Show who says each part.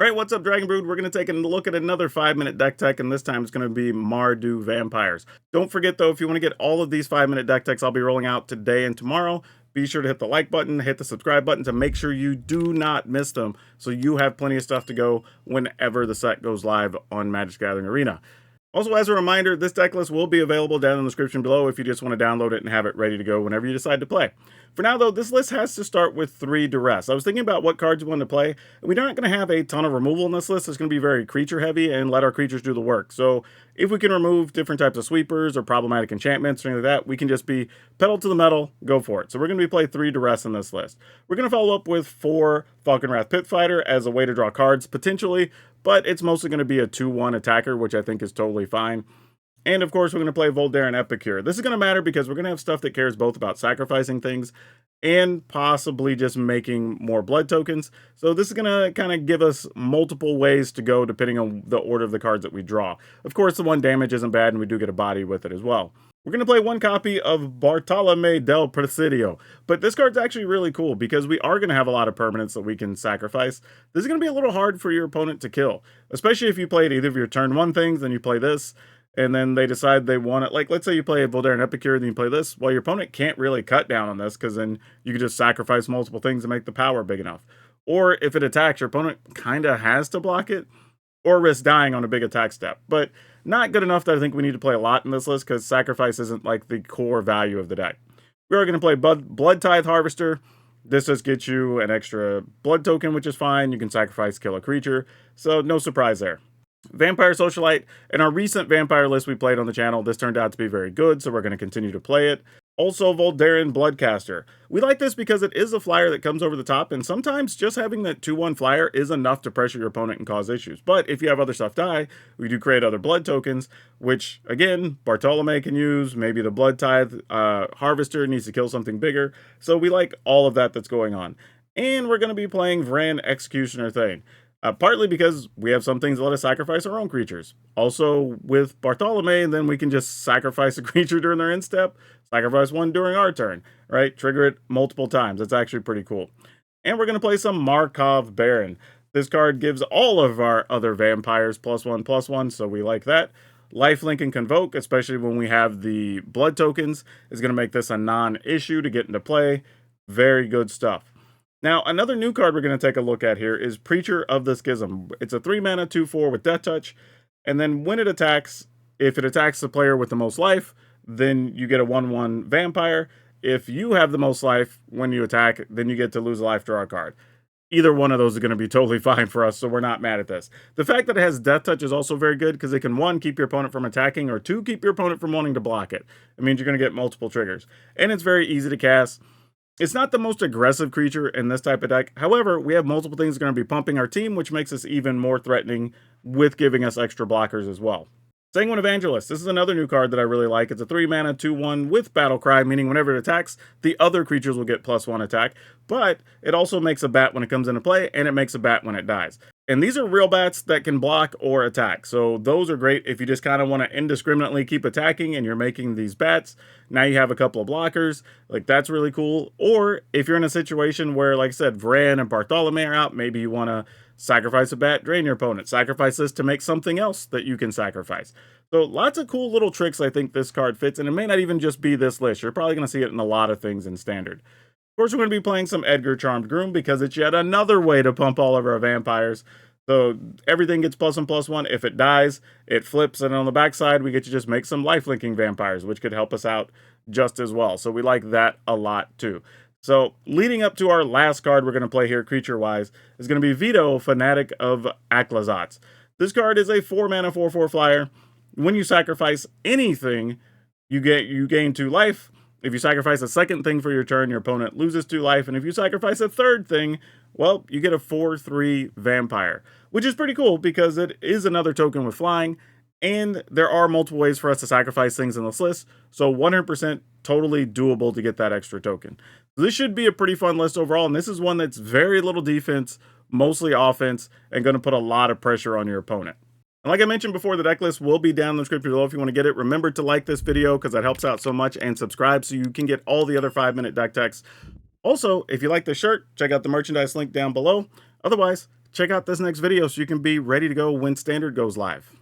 Speaker 1: All right, what's up, Dragon Brood? We're going to take a look at another 5-minute deck tech, and this time it's going to be Mardu Vampires. Don't forget, though, if you want to get all of these 5-minute deck techs I'll be rolling out today and tomorrow, be sure to hit the like button, hit the subscribe button to make sure you do not miss them, so you have plenty of stuff to go whenever the set goes live on Magic the Gathering Arena. Also, as a reminder, this deck list will be available down in the description below if you just want to download it and have it ready to go whenever you decide to play. For now, though, this list has to start with 3 duress. I was thinking about what cards we want to play, and we're not going to have a ton of removal in this list. It's going to be very creature heavy and let our creatures do the work. So if we can remove different types of sweepers or problematic enchantments or anything like that, we can just be pedal to the metal, go for it. So we're going to be playing 3 duress in this list. We're going to follow up with 4 Falkenrath Pitfighter as a way to draw cards, potentially, but it's mostly going to be a 2-1 attacker, which I think is totally fine. And of course, we're going to play Voldaren Epicure. This is going to matter because we're going to have stuff that cares both about sacrificing things and possibly just making more blood tokens. So this is going to kind of give us multiple ways to go depending on the order of the cards that we draw. Of course, the 1 damage isn't bad, and we do get a body with it as well. We're going to play 1 copy of Bartolome del Presidio, but this card's actually really cool because we are going to have a lot of permanents that we can sacrifice. This is going to be a little hard for your opponent to kill, especially if you played either of your turn 1 things, then you play this, and then they decide they want it. Like, let's say you play a Voldaren Epicure, then you play this. Well, your opponent can't really cut down on this because then you can just sacrifice multiple things to make the power big enough. Or if it attacks, your opponent kind of has to block it or risk dying on a big attack step. But not good enough that I think we need to play a lot in this list because sacrifice isn't like the core value of the deck. We are going to play Blood Tithe Harvester. This just gets you an extra blood token, which is fine. You can sacrifice, kill a creature. So no surprise there. Vampire Socialite. In our recent vampire list we played on the channel, this turned out to be very good, so we're going to continue to play it. Also, Voldaren Bloodcaster. We like this because it is a flyer that comes over the top, and sometimes just having that 2-1 flyer is enough to pressure your opponent and cause issues. But if you have other stuff die, we do create other blood tokens, which, again, Bartolome can use. Maybe the Blood Tithe Harvester needs to kill something bigger. So we like all of that that's going on. And we're going to be playing Vran Executioner Thane. Partly because we have some things that let us sacrifice our own creatures. Also, with Bartolome, then we can just sacrifice a creature during their end step, sacrifice 1 during our turn, right? Trigger it multiple times. That's actually pretty cool. And we're going to play some Markov Baron. This card gives all of our other vampires +1/+1, so we like that. Lifelink and Convoke, especially when we have the blood tokens, is going to make this a non-issue to get into play. Very good stuff. Now, another new card we're going to take a look at here is Preacher of the Schism. It's a 3-mana 2/4 with Death Touch, and then when it attacks, if it attacks the player with the most life, then you get a 1/1 vampire. If you have the most life when you attack, then you get to lose a life, draw a card. Either one of those is going to be totally fine for us, so we're not mad at this. The fact that it has Death Touch is also very good because it can 1, keep your opponent from attacking, or 2, keep your opponent from wanting to block it. It means you're going to get multiple triggers. And it's very easy to cast. It's not the most aggressive creature in this type of deck. However, we have multiple things going to be pumping our team, which makes us even more threatening with giving us extra blockers as well. Sanguine Evangelist. This is another new card that I really like. It's a 3-mana 2/1 with Battle Cry, meaning whenever it attacks, the other creatures will get +1 attack, but it also makes a bat when it comes into play, and it makes a bat when it dies. And these are real bats that can block or attack, so those are great if you just kind of want to indiscriminately keep attacking and you're making these bats. Now you have a couple of blockers, like that's really cool. Or if you're in a situation where, like I said, Vran and Bartolome are out, maybe you want to sacrifice a bat, drain your opponent, sacrifice this to make something else that you can sacrifice. So lots of cool little tricks I think this card fits, and it may not even just be this list. You're probably going to see it in a lot of things in Standard. Of course, we're going to be playing some Edgar Charmed Groom because it's yet another way to pump all of our vampires. So everything gets +1/+1. If it dies, it flips, and on the backside, we get to just make some life-linking vampires, which could help us out just as well. So we like that a lot too. So leading up to our last card we're going to play here, creature-wise, is going to be Vito, Fanatic of Aclazotz. This card is a 4-mana 4/4 flyer. When you sacrifice anything, you gain 2 life. If you sacrifice a second thing for your turn, your opponent loses 2 life. And if you sacrifice a third thing, well, you get a 4/3 vampire, which is pretty cool because it is another token with flying. And there are multiple ways for us to sacrifice things in this list. So 100% totally doable to get that extra token. So this should be a pretty fun list overall. And this is one that's very little defense, mostly offense, and going to put a lot of pressure on your opponent. And like I mentioned before, the deck list will be down in the description below if you want to get it. Remember to like this video because that helps out so much, and subscribe so you can get all the other 5-minute deck techs. Also, if you like the shirt, check out the merchandise link down below. Otherwise, check out this next video so you can be ready to go when Standard goes live.